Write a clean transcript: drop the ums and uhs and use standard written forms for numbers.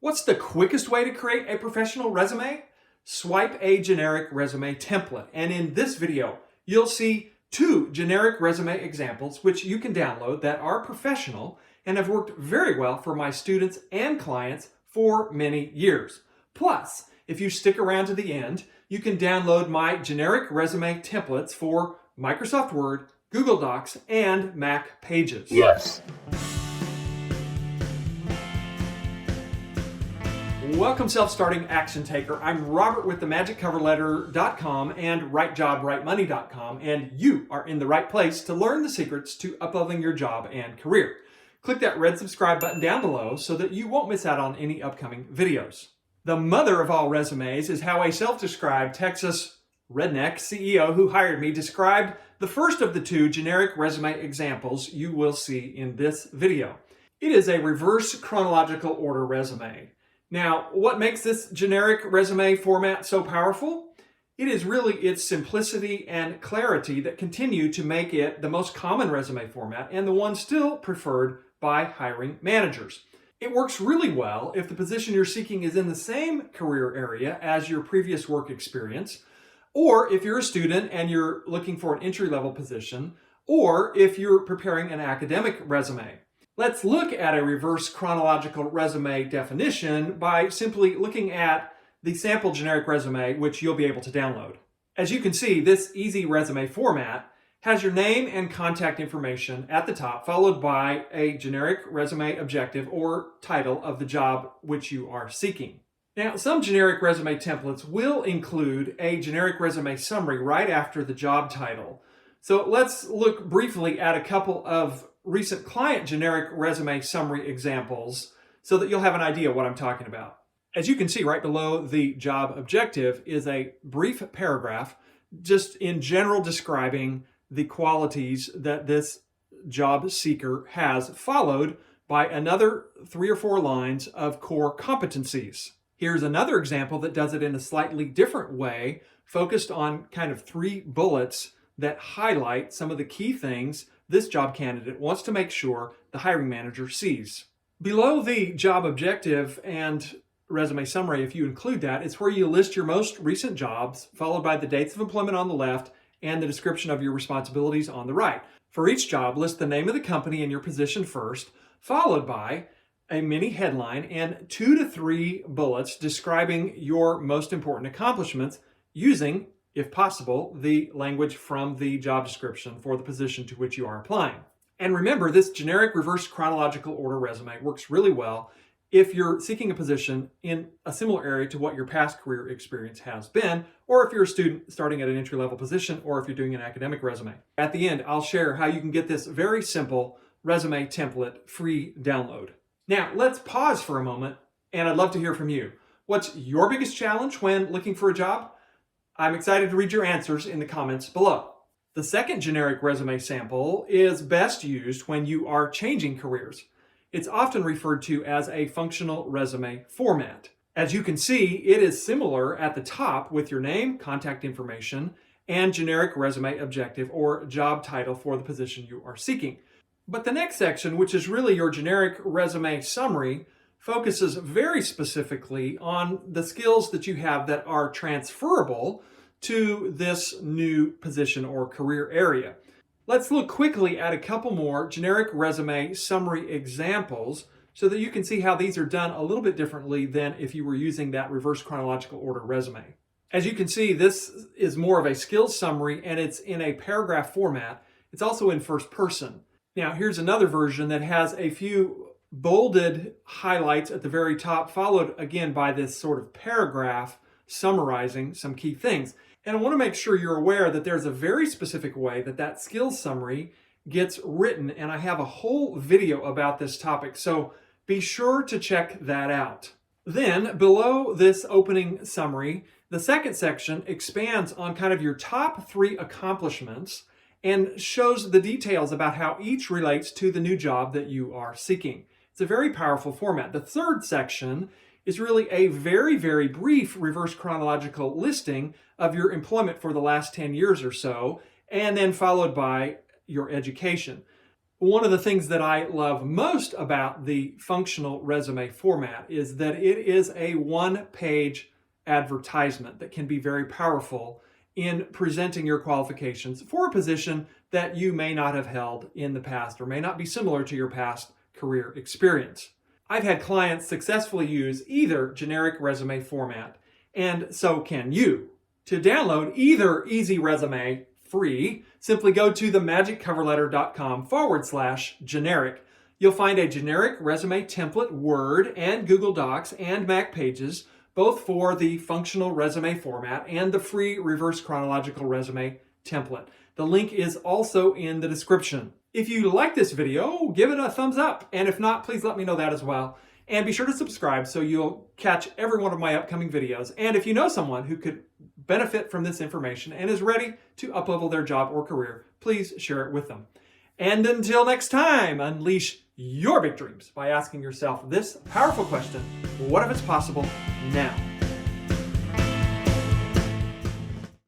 What's the quickest way to create a professional resume? Swipe a generic resume template. And in this video, you'll see two generic resume examples which you can download that are professional and have worked very well for my students and clients for many years. Plus, if you stick around to the end, you can download my generic resume templates for Microsoft Word, Google Docs, and Mac Pages. Yes. Welcome, self-starting action taker. I'm Robert with themagiccoverletter.com and rightjobrightmoney.com, and you are in the right place to learn the secrets to up-leveling your job and career. Click that red subscribe button down below so that you won't miss out on any upcoming videos. The mother of all resumes is how a self-described Texas redneck CEO who hired me described the first of the two generic resume examples you will see in this video. It is a reverse chronological order resume. Now, what makes this generic resume format so powerful? It is really its simplicity and clarity that continue to make it the most common resume format and the one still preferred by hiring managers. It works really well if the position you're seeking is in the same career area as your previous work experience, or if you're a student and you're looking for an entry-level position, or if you're preparing an academic resume. Let's look at a reverse chronological resume definition by simply looking at the sample generic resume, which you'll be able to download. As you can see, this easy resume format has your name and contact information at the top, followed by a generic resume objective or title of the job which you are seeking. Now, some generic resume templates will include a generic resume summary right after the job title. So let's look briefly at a couple of recent client generic resume summary examples so that you'll have an idea what I'm talking about. As you can see, right below the job objective is a brief paragraph just in general describing the qualities that this job seeker has, followed by another 3 or 4 lines of core competencies. Here's another example that does it in a slightly different way, focused on kind of 3 bullets that highlight some of the key things this job candidate wants to make sure the hiring manager sees. Below the job objective and resume summary, if you include that, it's where you list your most recent jobs, followed by the dates of employment on the left and the description of your responsibilities on the right. For each job, list the name of the company and your position first, followed by a mini headline and 2 to 3 bullets describing your most important accomplishments using, if possible, the language from the job description for the position to which you are applying. And remember, this generic reverse chronological order resume works really well if you're seeking a position in a similar area to what your past career experience has been, or if you're a student starting at an entry-level position, or if you're doing an academic resume. At the end, I'll share how you can get this very simple resume template free download. Now, let's pause for a moment, and I'd love to hear from you. What's your biggest challenge when looking for a job? I'm excited to read your answers in the comments below. The second generic resume sample is best used when you are changing careers. It's often referred to as a functional resume format. As you can see, it is similar at the top with your name, contact information, and generic resume objective or job title for the position you are seeking. But the next section, which is really your generic resume summary, focuses very specifically on the skills that you have that are transferable to this new position or career area. Let's look quickly at a couple more generic resume summary examples so that you can see how these are done a little bit differently than if you were using that reverse chronological order resume. As you can see, this is more of a skills summary and it's in a paragraph format. It's also in first person. Now, here's another version that has a few bolded highlights at the very top, followed again by this sort of paragraph summarizing some key things. And I want to make sure you're aware that there's a very specific way that that skills summary gets written, and I have a whole video about this topic, so be sure to check that out. Then, below this opening summary, the second section expands on kind of your top 3 accomplishments and shows the details about how each relates to the new job that you are seeking. It's a very powerful format. The third section is really a very, very brief reverse chronological listing of your employment for the last 10 years or so, and then followed by your education. One of the things that I love most about the functional resume format is that it is a one-page advertisement that can be very powerful in presenting your qualifications for a position that you may not have held in the past or may not be similar to your past career experience. I've had clients successfully use either generic resume format, and so can you. To download either easy resume free, simply go to themagiccoverletter.com/generic. You'll find a generic resume template, Word and Google Docs and Mac Pages, both for the functional resume format and the free reverse chronological resume template. The link is also in the description. If you like this video, give it a thumbs up. And if not, please let me know that as well. And be sure to subscribe so you'll catch every one of my upcoming videos. And if you know someone who could benefit from this information and is ready to uplevel their job or career, please share it with them. And until next time, unleash your big dreams by asking yourself this powerful question: what if it's possible now?